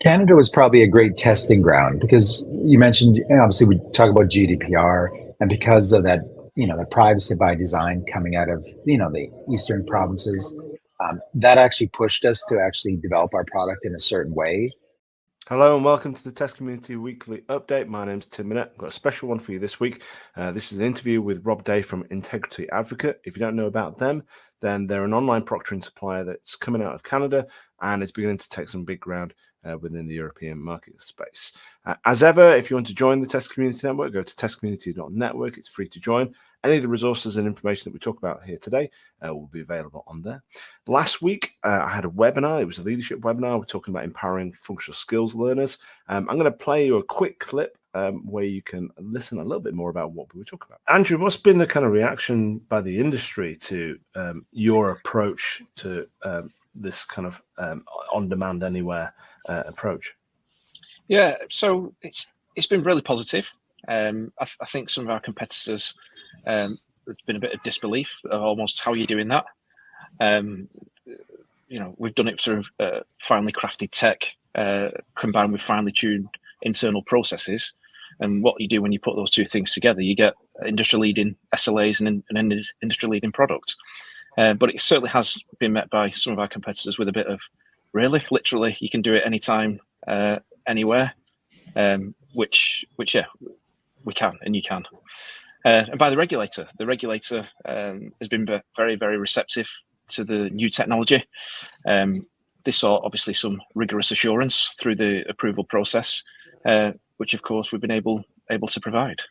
Canada was probably a great testing ground because you mentioned, obviously, we talk about GDPR, and because of that, the privacy by design coming out of, the eastern provinces, that actually pushed us to actually develop our product in a certain way. Hello and welcome to the Test Community Weekly Update. My name's Tim Minette. I've got a special one for you this week. This is an interview with Rob Day from Integrity.Advocate. If you don't know about them, then they're an online proctoring supplier that's coming out of Canada and is beginning to take some big ground within the European market space. As ever, if you want to join the Test Community Network, go to testcommunity.network. It's free to join. Any of the resources and information that we talk about here today will be available on there. Last week, I had a webinar. It was a leadership webinar. We're talking about empowering functional skills learners. I'm going to play you a quick clip where you can listen a little bit more about what we were talking about. Andrew, what's been the kind of reaction by the industry to your approach to this kind of on-demand anywhere approach? Yeah, so it's been really positive. I think some of our competitors, there's been a bit of disbelief of almost how you're doing that. We've done it through finely crafted tech combined with finely tuned internal processes. And what you do when you put those two things together, you get industry-leading SLAs and an industry-leading product. But it certainly has been met by some of our competitors with a bit of, really, literally, you can do it anytime, anywhere, which yeah, we can and you can. And by the regulator has been very, very receptive to the new technology. They saw obviously some rigorous assurance through the approval process, which of course we've been able to provide.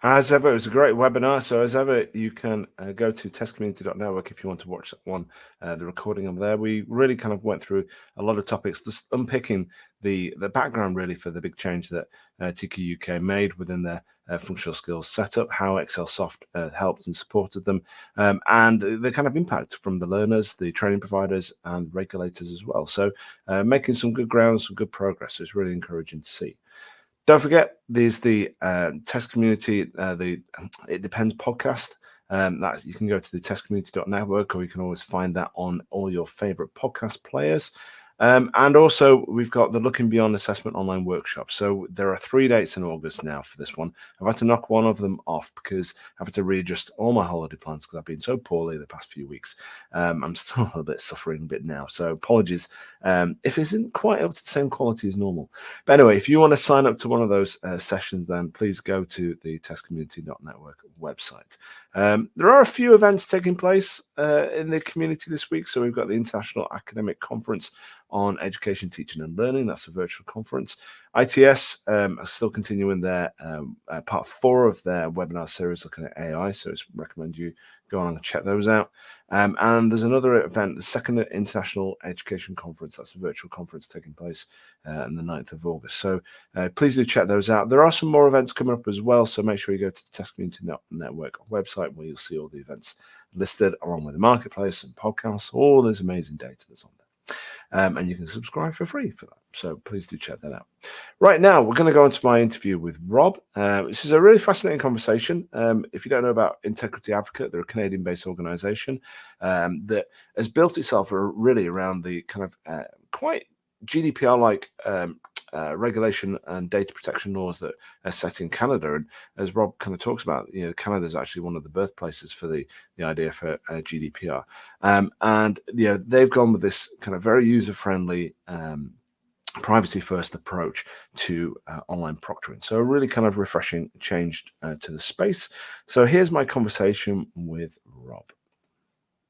As ever, it was a great webinar. So as ever, you can go to testcommunity.network if you want to watch that one, the recording of there. We really kind of went through a lot of topics, just unpicking the background really for the big change that TQ UK made within their functional skills setup, how Excelsoft helped and supported them, and the kind of impact from the learners, the training providers, and regulators as well. So making some good ground, some good progress. So it's really encouraging to see. Don't forget, there's the Test Community, the It Depends podcast. That you can go to the testcommunity.network, or you can always find that on all your favorite podcast players. And also, we've got the Looking Beyond Assessment online workshop. So there are 3 dates in August now for this one. I've had to knock one of them off because I've had to readjust all my holiday plans because I've been so poorly the past few weeks. I'm still a little bit suffering a bit now. So apologies if it isn't quite up to the same quality as normal. But anyway, if you want to sign up to one of those sessions, then please go to the testcommunity.network website. There are a few events taking place in the community this week. So we've got the International Academic Conference on Education, Teaching and Learning. That's a virtual conference. ITS are still continuing their part 4 of their webinar series looking at AI. So I recommend you go on and check those out. And there's another event, the second International Education Conference. That's a virtual conference taking place on the 9th of August. So please do check those out. There are some more events coming up as well. So make sure you go to the Test Community Network website where you'll see all the events listed along with the marketplace and podcasts, all this amazing data that's on there. And you can subscribe for free for that. So please do check that out. Right now, we're going to go into my interview with Rob. This is a really fascinating conversation. If you don't know about Integrity.Advocate, they're a Canadian-based organization that has built itself really around the kind of quite GDPR-like regulation and data protection laws that are set in Canada. And as Rob kind of talks about, Canada is actually one of the birthplaces for the idea for GDPR. And they've gone with this kind of very user-friendly privacy-first approach to online proctoring. So a really kind of refreshing change to the space. So here's my conversation with Rob.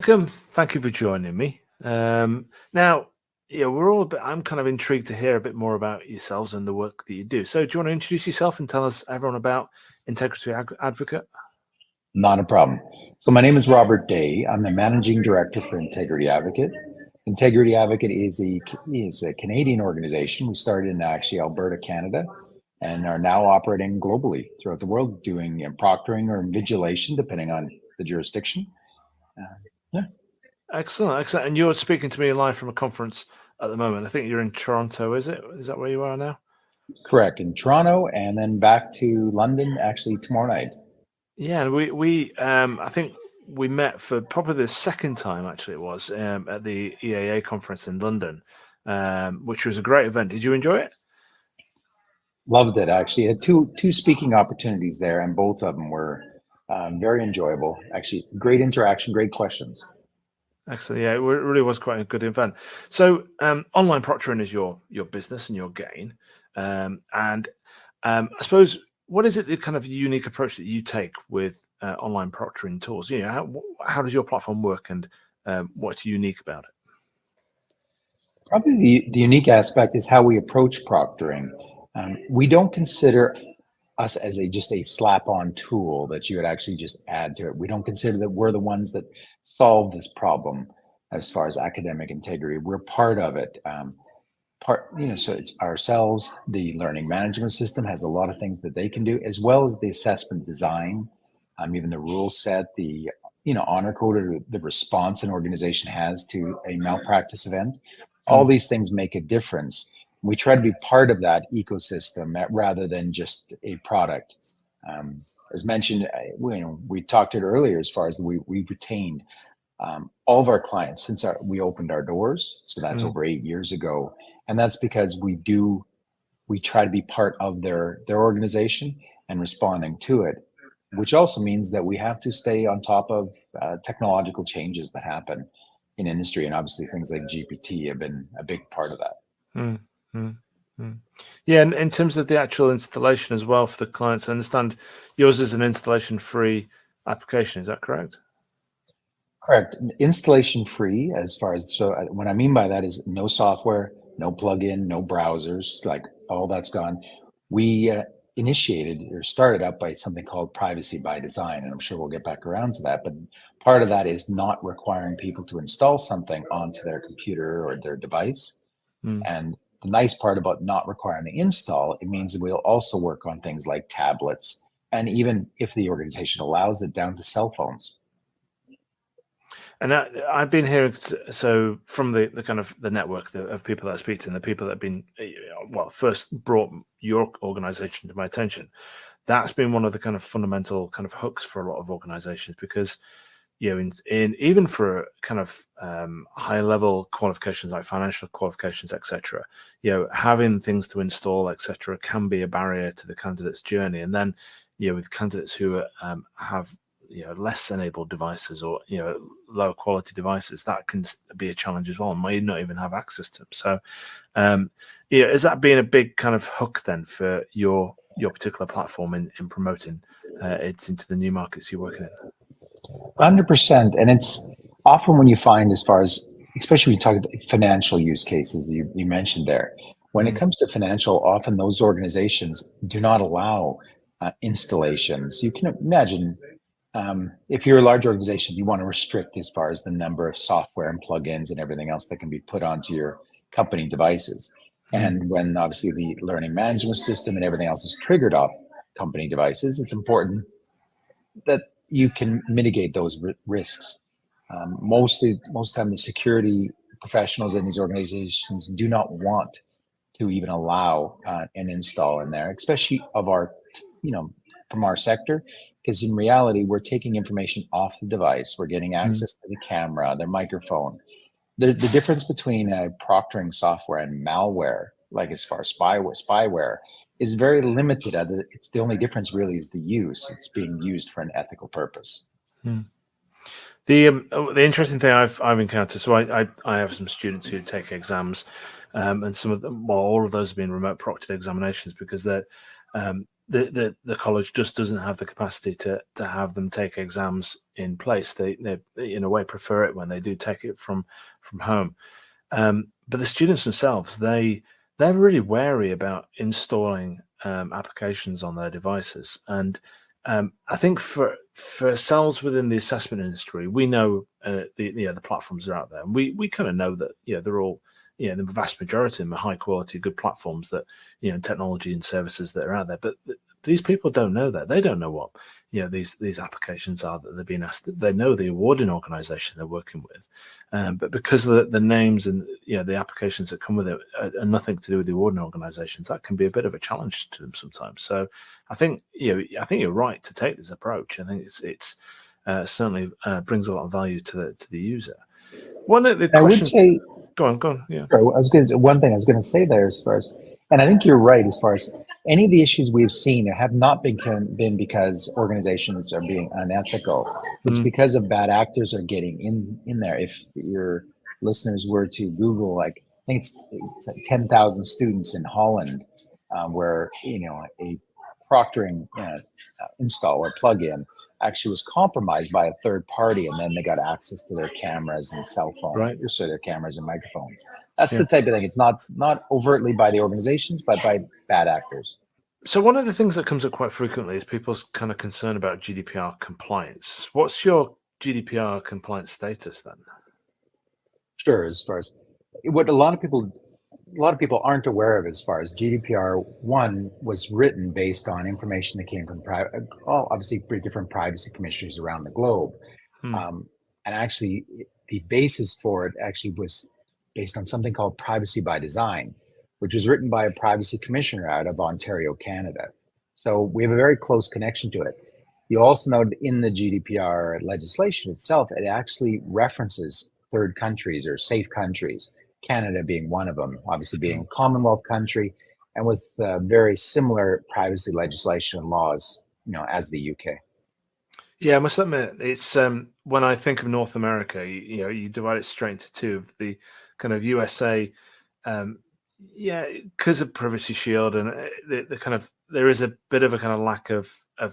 Welcome. Thank you for joining me. Now, we're all I'm kind of intrigued to hear a bit more about yourselves and the work that you do. So do you want to introduce yourself and tell us everyone about Integrity.Advocate? Not a problem. So my name is Robert Day. I'm the Managing Director for Integrity.Advocate. Integrity.Advocate is a Canadian organization. We started in actually Alberta, Canada, and are now operating globally throughout the world, doing proctoring or invigilation, depending on the jurisdiction. Excellent. And you're speaking to me live from a conference at the moment. I think you're in Toronto, is it? Is that where you are now? Correct, in Toronto, and then back to London actually tomorrow night. Yeah, and we I think we met for probably the second time, actually it was, at the EAA conference in London. which was a great event. Did you enjoy it? Loved it, actually. Had two speaking opportunities there, and both of them were very enjoyable. Actually, great interaction, great questions. Excellent. Yeah, it really was quite a good event. So, online proctoring is your business and your gain, and I suppose, what is it, the kind of unique approach that you take with online proctoring tools? You know, how does your platform work, and what's unique about it? Probably the unique aspect is how we approach proctoring. We don't consider us as just a slap-on tool that you would actually just add to it. We don't consider that we're the ones that solve this problem as far as academic integrity. We're part of it. So it's ourselves. The learning management system has a lot of things that they can do, as well as the assessment design, even the rule set, the honor code, or the response an organization has to a malpractice event. All these things make a difference. We try to be part of that ecosystem rather than just a product. As mentioned, we talked it earlier, as far as we've retained all of our clients since we opened our doors. So that's over 8 years ago. And that's because we try to be part of their organization and responding to it, which also means that we have to stay on top of technological changes that happen in industry. And obviously things like GPT have been a big part of that. Yeah, and in terms of the actual installation as well for the clients, I understand yours is an installation-free application. Is that correct? Correct. Installation free, as far as, so what I mean by that is no software, no plugin, no browsers, like all that's gone. We initiated or started up by something called privacy by design, and I'm sure we'll get back around to that. But part of that is not requiring people to install something onto their computer or their device. And the nice part about not requiring the install, it means that we'll also work on things like tablets, and even if the organization allows it, down to cell phones. And I've been hearing, so from the kind of the network of people that I speak to, and the people that have been, first brought your organization to my attention, that's been one of the kind of fundamental kind of hooks for a lot of organizations, because in even for kind of high level qualifications like financial qualifications, etc., having things to install, etc., can be a barrier to the candidate's journey. And then with candidates who have less enabled devices, or lower quality devices, that can be a challenge as well, and may not even have access to them. So is that being a big kind of hook then for your particular platform in promoting it into the new markets you're working in? 100%. And it's often when you find, as far as, especially when you talk about financial use cases you mentioned there, when it comes to financial, often those organizations do not allow installations. You can imagine, if you're a large organization, you want to restrict as far as the number of software and plugins and everything else that can be put onto your company devices. And when obviously the learning management system and everything else is triggered off company devices, it's important that you can mitigate those risks. Most time, the security professionals in these organizations do not want to even allow an install in there, especially of our, from our sector, because in reality, we're taking information off the device. We're getting access to the camera, their microphone. The difference between proctoring software and malware, like as far as spyware, is very limited. It's the only difference really is the use. It's being used for an ethical purpose. The interesting thing I've encountered, so I have some students who take exams, and some of them, all of those have been remote proctored examinations, because the college just doesn't have the capacity to have them take exams in place. They in a way prefer it when they do take it from home. But the students themselves, they're really wary about installing applications on their devices. And I think for ourselves within the assessment industry, we know the platforms are out there, and we kind of know that they're all, the vast majority of them are high quality, good platforms that technology and services that are out there. But these people don't know that. They don't know what these applications are that they're being asked. They know the awarding organization they're working with, but because of the names and the applications that come with it are nothing to do with the awarding organizations, that can be a bit of a challenge to them sometimes. So I think you're right to take this approach. I think it's certainly brings a lot of value to the user. One of the questions, Go on. Yeah. Sure. One thing I was going to say there as far as, and I think you're right as far as any of the issues we've seen have not been because organizations are being unethical. It's because of bad actors are getting in there. If your listeners were to Google, like I think it's like 10,000 students in Holland, where a proctoring install or plugin actually was compromised by a third party, and then they got access to their cameras and cell phones, Right. so their cameras and microphones. That's the type of thing. It's not overtly by the organizations, but by bad actors. So one of the things that comes up quite frequently is people's kind of concern about GDPR compliance. What's your GDPR compliance status then? Sure. As far as what a lot of people aren't aware of, as far as GDPR 1 was written based on information that came from obviously different privacy commissioners around the globe. And actually the basis for it actually was based on something called Privacy by Design, which was written by a privacy commissioner out of Ontario, Canada. So we have a very close connection to it. You also know in the GDPR legislation itself, it actually references third countries or safe countries, Canada being one of them, obviously being a Commonwealth country, and with very similar privacy legislation and laws, as the UK. Yeah, I must admit, it's when I think of North America, you divide it straight into two. The kind of USA, because of Privacy Shield, and the kind of there is a bit of a kind of lack of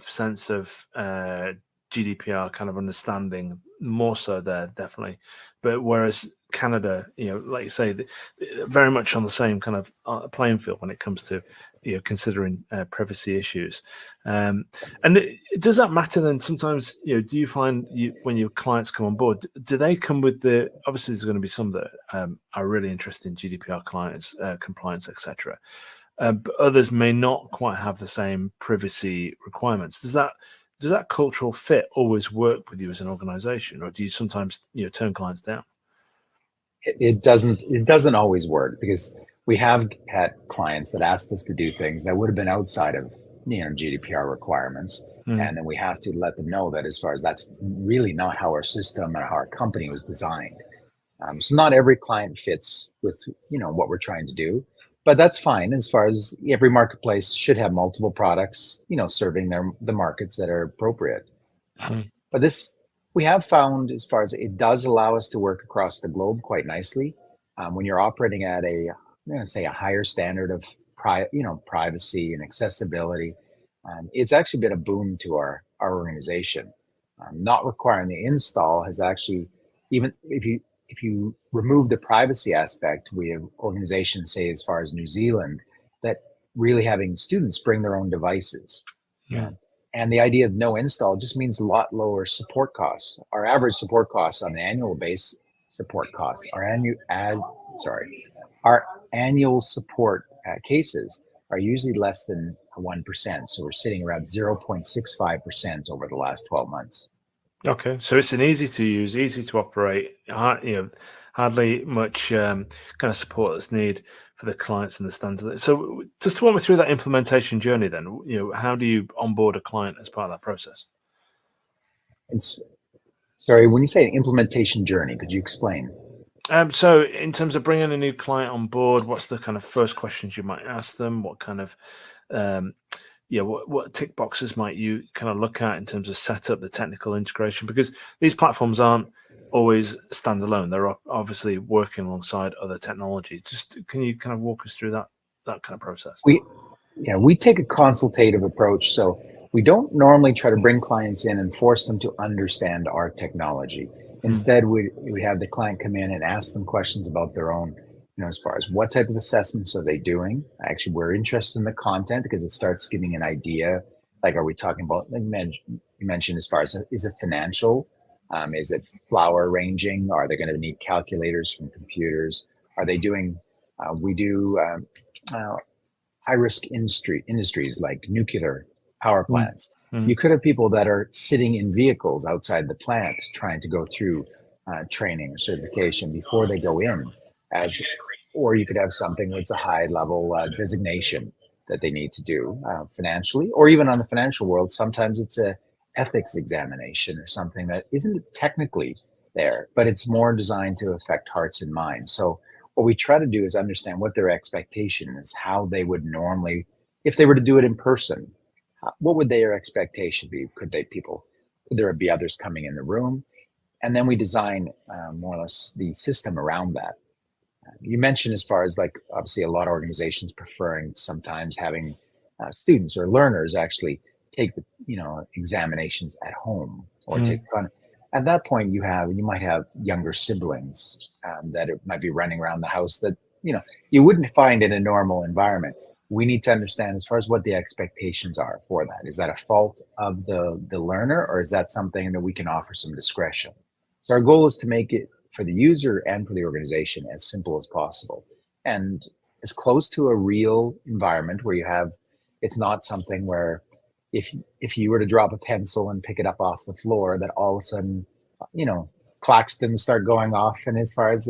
sense of GDPR kind of understanding, more so there definitely. But whereas Canada, like you say, very much on the same kind of playing field when it comes to considering privacy issues. And does that matter then? Sometimes, do you find when your clients come on board, do they come with obviously there's going to be some that are really interested in GDPR clients, compliance, etc. But others may not quite have the same privacy requirements. Does that cultural fit always work with you as an organization, or do you sometimes turn clients down? It doesn't always work, because we have had clients that asked us to do things that would have been outside of GDPR requirements, and then we have to let them know that as far as that's really not how our system and how our company was designed. So not every client fits with what we're trying to do, but that's fine. As far as every marketplace should have multiple products, serving the markets that are appropriate. But this we have found, as far as it does allow us to work across the globe quite nicely. When you're operating at a higher standard of privacy and accessibility, it's actually been a boom to our organization. Not requiring the install has actually, even if you remove the privacy aspect, we have organizations, say as far as New Zealand, that really having students bring their own devices. And the idea of no install just means a lot lower support costs. Our average support costs on an annual base our annual support cases are usually less than 1%. So we're sitting around 0.65% over the last 12 months. Okay, so it's an easy to use, easy to operate, hardly much kind of support that's needed for the clients and the standards. So just walk me through that implementation journey then. How do you onboard a client as part of that process? Sorry, when you say implementation journey, could you explain? So in terms of bringing a new client on board, what's the kind of first questions you might ask them? What kind of what tick boxes might you kind of look at in terms of setup, the technical integration? Because these platforms aren't always standalone. They're obviously working alongside other technology. Just can you kind of walk us through that kind of process? We take a consultative approach. So we don't normally try to bring clients in and force them to understand our technology. Instead, we have the client come in and ask them questions about their own, as far as what type of assessments are they doing. Actually, we're interested in the content because it starts giving an idea. Like, are we talking about, like you mentioned, as far as, is it financial? Is it flower arranging? Are they going to need calculators from computers? Are they doing, we do high-risk industries like nuclear power plants. You could have people that are sitting in vehicles outside the plant trying to go through training or certification before they go in, or you could have something that's a high-level designation that they need to do financially, or even on the financial world. Sometimes it's a ethics examination or something that isn't technically there, but it's more designed to affect hearts and minds. So what we try to do is understand what their expectation is, how they would normally, if they were to do it in person, what would their expectation be? Could there be others coming in the room? And then we design more or less the system around that. You mentioned as far as like, obviously a lot of organizations preferring sometimes having students or learners actually take the, examinations at home or take on. At that point, you might have younger siblings that it might be running around the house that, you wouldn't find in a normal environment. We need to understand as far as what the expectations are for that. Is that a fault of the learner, or is that something that we can offer some discretion? So our goal is to make it for the user and for the organization as simple as possible and as close to a real environment where it's not something where if you were to drop a pencil and pick it up off the floor, that all of a sudden, claxtons start going off. And as far as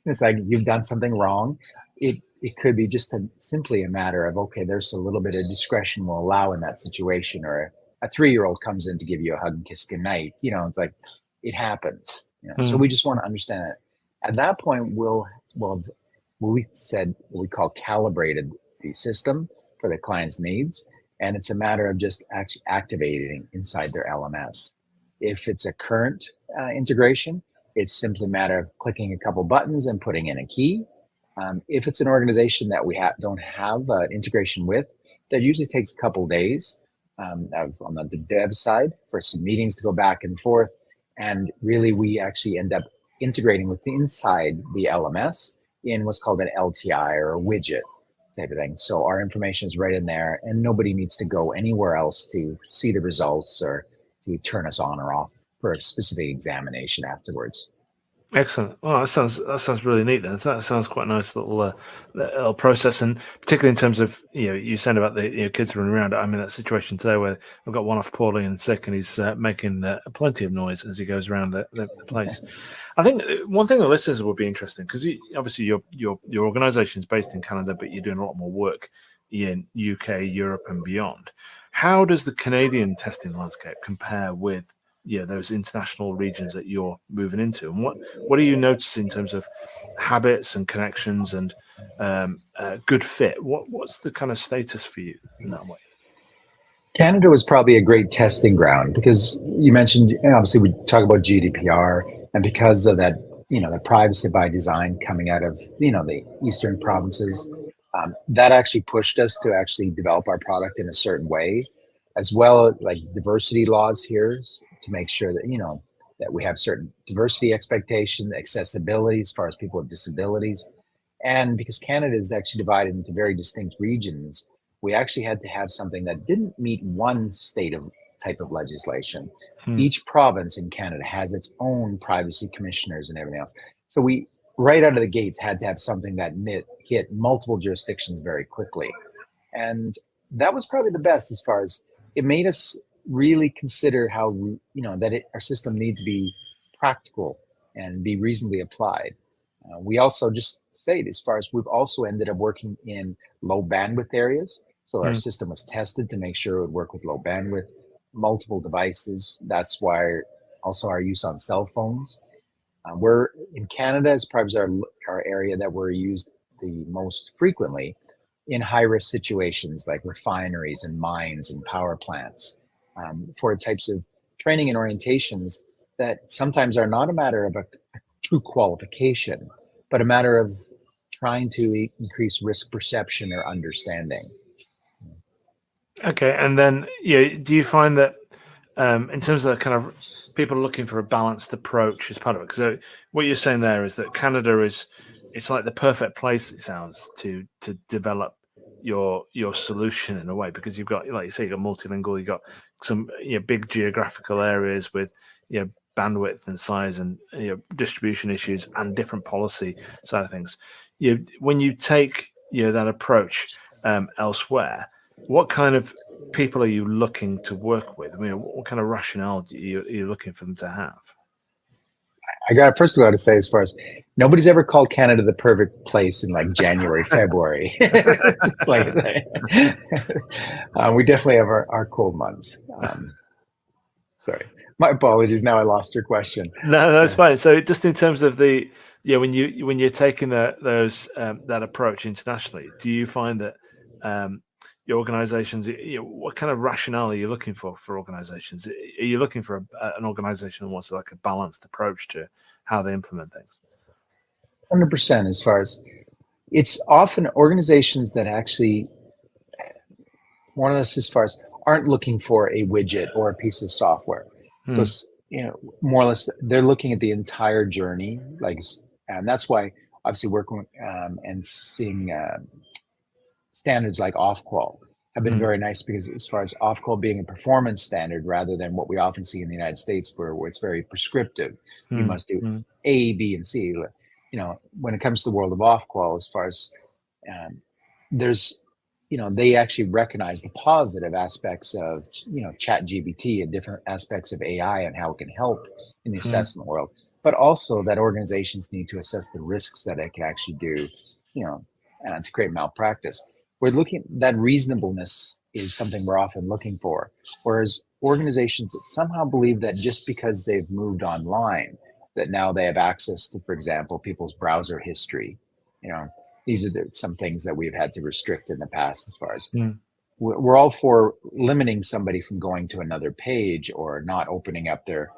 it's like you've done something wrong, it could be just simply a matter of, okay, there's a little bit of discretion we'll allow in that situation. Or a 3-year-old comes in to give you a hug and kiss goodnight. It's like, it happens. So we just want to understand it. At that point, we call calibrated the system for the client's needs. And it's a matter of just actually activating inside their LMS. If it's a current integration, it's simply a matter of clicking a couple buttons and putting in a key. If it's an organization that we don't have integration with, that usually takes a couple days on the dev side for some meetings to go back and forth. And really, we actually end up integrating with inside the LMS in what's called an LTI or a widget type of thing. So our information is right in there and nobody needs to go anywhere else to see the results or to turn us on or off for a specific examination afterwards. Excellent. Well, that sounds really neat. Then that sounds quite a nice little process, and particularly in terms of you said about the kids running around. I'm in that situation today where I've got one off poorly and sick, and he's making plenty of noise as he goes around the place. I think one thing the listeners would be interested in, because obviously your organisation is based in Canada, but you're doing a lot more work in UK, Europe, and beyond. How does the Canadian testing landscape compare with those international regions that you're moving into, and what do you notice in terms of habits and connections and good fit? What's the kind of status for you in that way? Canada was probably a great testing ground because you mentioned, obviously we talk about GDPR, and because of that, the privacy by design coming out of the eastern provinces, that actually pushed us to actually develop our product in a certain way, as well as like diversity laws here, to make sure that that we have certain diversity expectation, accessibility as far as people with disabilities. And because Canada is actually divided into very distinct regions, we actually had to have something that didn't meet one type of legislation. Each province in Canada has its own privacy commissioners and everything else. So we right out of the gates had to have something that hit multiple jurisdictions very quickly. And that was probably the best as far as it made us really consider how, our system needs to be practical and be reasonably applied. We also just stayed as far as we've also ended up working in low bandwidth areas. So our system was tested to make sure it would work with low bandwidth, multiple devices. That's why also our use on cell phones. We're in Canada, it's probably our area that we're used the most frequently in high-risk situations like refineries and mines and power plants. For types of training and orientations that sometimes are not a matter of a true qualification, but a matter of trying to increase risk perception or understanding. Okay, and then do you find that in terms of the kind of people looking for a balanced approach as part of it? Because what you're saying there is that Canada it's like the perfect place, it sounds, to develop your solution in a way, because you've got, like you say, you've got multilingual, you've got some big geographical areas with bandwidth and size and distribution issues and different policy side of things. When you take that approach elsewhere, what kind of people are you looking to work with? I mean, what kind of rationale are you looking for them to have? First of all, to say, as far as nobody's ever called Canada the perfect place in like January, February. We definitely have our cold months. Sorry. My apologies. Now I lost your question. No, that's fine. So just in terms of the, when you're taking those that approach internationally, do you find that your organizations, what kind of rationale are you looking for organizations? Are you looking for an organization that wants like a balanced approach to how they implement things? 100%. As far as it's often organizations that actually, more or less, as far as aren't looking for a widget or a piece of software. So it's, more or less, they're looking at the entire journey, and that's why obviously working and seeing standards like off-qual have been very nice, because as far as off-qual being a performance standard rather than what we often see in the United States where it's very prescriptive. You must do A, B, and C. When it comes to the world of off-qual, as far as there's, they actually recognize the positive aspects of, chat GPT and different aspects of AI and how it can help in the assessment world, but also that organizations need to assess the risks that it can actually do, to create malpractice. We're looking, that reasonableness is something we're often looking for. Whereas organizations that somehow believe that just because they've moved online, that now they have access to, for example, people's browser history, these are some things that we've had to restrict in the past. As far as we're all for limiting somebody from going to another page or not opening up their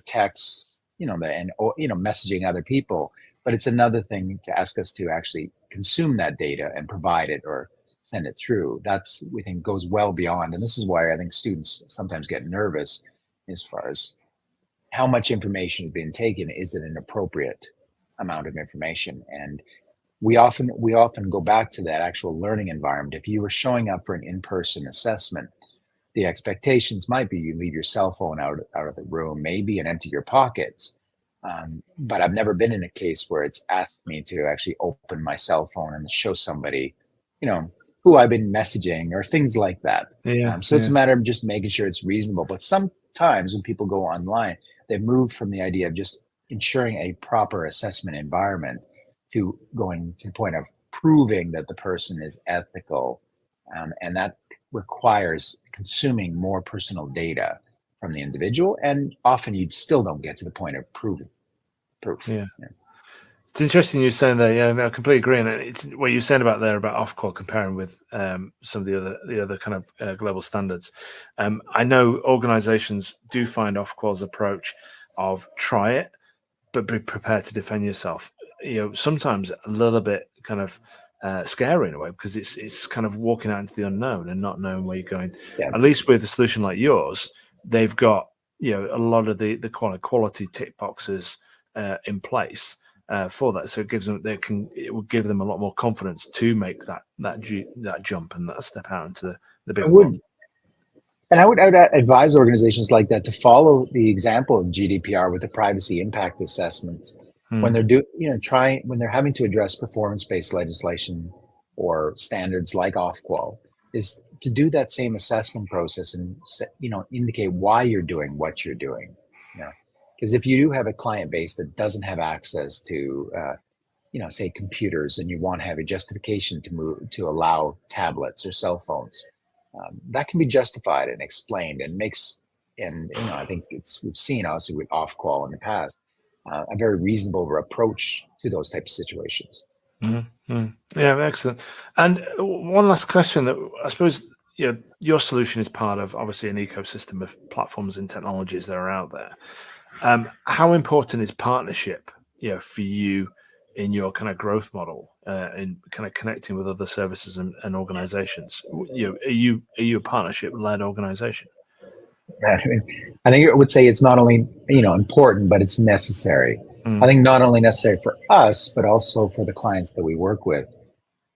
texts, and messaging other people. But it's another thing to ask us to actually consume that data and provide it or send it through. That's, we think, goes well beyond. And this is why I think students sometimes get nervous as far as how much information is being taken. Is it an appropriate amount of information? And we often go back to that actual learning environment. If you were showing up for an in-person assessment, the expectations might be you leave your cell phone out of the room, maybe, and empty your pockets. But I've never been in a case where it's asked me to actually open my cell phone and show somebody, who I've been messaging or things like that. So it's a matter of just making sure it's reasonable. But sometimes when people go online, they've moved from the idea of just ensuring a proper assessment environment to going to the point of proving that the person is ethical. And that requires consuming more personal data from the individual. And often you still don't get to the point of proof. Yeah. It's interesting you're saying that. Yeah, I completely agree. And it's what you're saying about off-qual comparing with some of the other kind of global standards. I know organizations do find off-qual's approach of try it, but be prepared to defend yourself. Sometimes a little bit kind of scary in a way, because it's kind of walking out into the unknown and not knowing where you're going. At least with a solution like yours, they've got a lot of the quality tick boxes in place for that, so it will give them a lot more confidence to make that jump and that step out into the big world. And I would advise organizations like that to follow the example of GDPR with the privacy impact assessments when they're when they're having to address performance-based legislation or standards like off-qual, is to do that same assessment process and indicate why you're doing what you're doing. Because if you do have a client base that doesn't have access to, say computers, and you want to have a justification to allow tablets or cell phones, that can be justified and explained and I think we've seen obviously with off-qual in the past, a very reasonable approach to those types of situations. Yeah, excellent. And one last question that I suppose, your solution is part of obviously an ecosystem of platforms and technologies that are out there. How important is partnership, for you in your kind of growth model, in kind of connecting with other services and organizations? Are you a partnership-led organization? I think I would say it's not only important, but it's necessary. I think not only necessary for us, but also for the clients that we work with.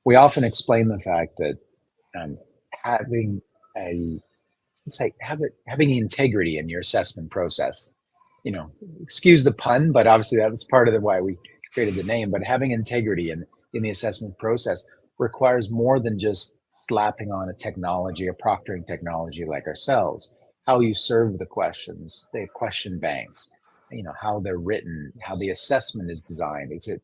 We often explain the fact that having having integrity in your assessment process, excuse the pun, but obviously that was part of why we created the name. But having integrity in the assessment process requires more than just slapping on a technology, a proctoring technology like ourselves. How you serve the questions, the question banks, how they're written, how the assessment is designed. Is it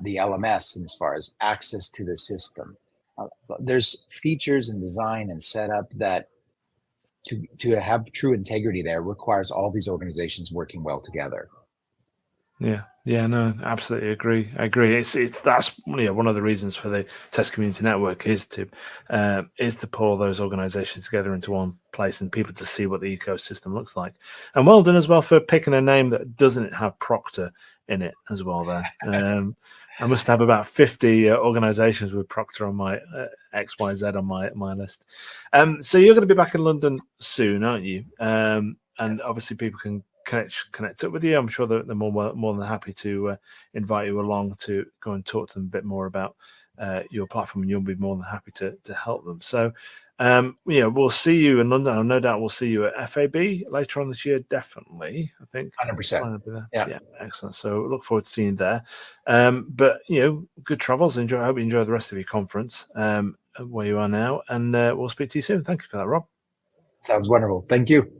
the LMS, and as far as access to the system? There's features and design and setup that to have true integrity there requires all these organizations working well together. Yeah, no, absolutely agree. I agree. It's that's one of the reasons for the Test Community Network is to pull those organizations together into one place and people to see what the ecosystem looks like. And well done as well for picking a name that doesn't have Proctor in it as well. There, I must have about 50 organizations with Proctor on my XYZ on my list. So you're going to be back in London soon, aren't you? And Yes. obviously people can connect up with you. I'm sure they're more than happy to invite you along to go and talk to them a bit more about your platform, and you'll be more than happy to help them. So we'll see you in London. I've no doubt we'll see you at FAB later on this year, definitely. I think 100%. Yeah, excellent. So look forward to seeing you there. But good travels. I hope you enjoy the rest of your conference where you are now, and we'll speak to you soon. Thank you for that, Rob. sounds wonderful. Thank you.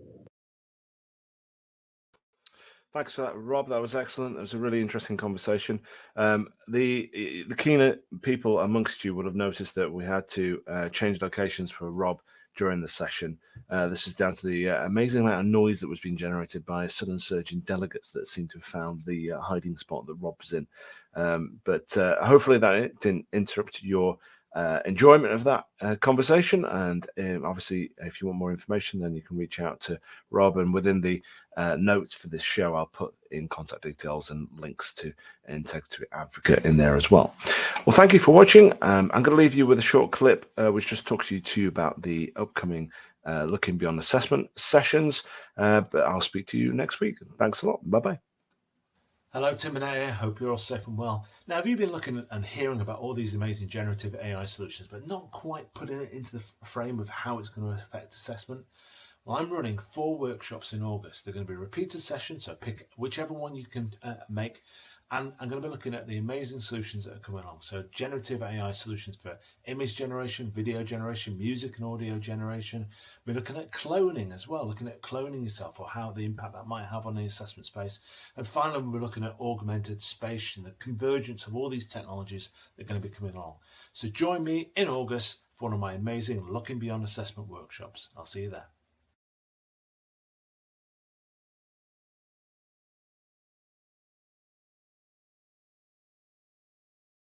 Thanks for that, Rob. That was excellent. It was a really interesting conversation. The keener people amongst you would have noticed that we had to change locations for Rob during the session. This is down to the amazing amount of noise that was being generated by a sudden surge in delegates that seemed to have found the hiding spot that Rob was in. But hopefully that didn't interrupt your enjoyment of that conversation. And obviously, if you want more information, then you can reach out to Rob. And within the notes for this show, I'll put in contact details and links to Integrity Advocate in there as well. Well, thank you for watching. I'm going to leave you with a short clip which just talks to you about the upcoming Looking Beyond Assessment sessions. But I'll speak to you next week. Thanks a lot. Bye-bye. Hello, Tim and here. Hope you're all safe and well. Now, have you been looking and hearing about all these amazing generative AI solutions, but not quite putting it into the frame of how it's going to affect assessment? Well, I'm running 4 workshops in August. They're going to be repeated sessions, so pick whichever one you can make. And I'm going to be looking at the amazing solutions that are coming along. So generative AI solutions for image generation, video generation, music and audio generation. We're looking at cloning as well, looking at cloning yourself or how the impact that might have on the assessment space. And finally, we're looking at augmented space and the convergence of all these technologies that are going to be coming along. So join me in August for one of my amazing Looking Beyond Assessment workshops. I'll see you there.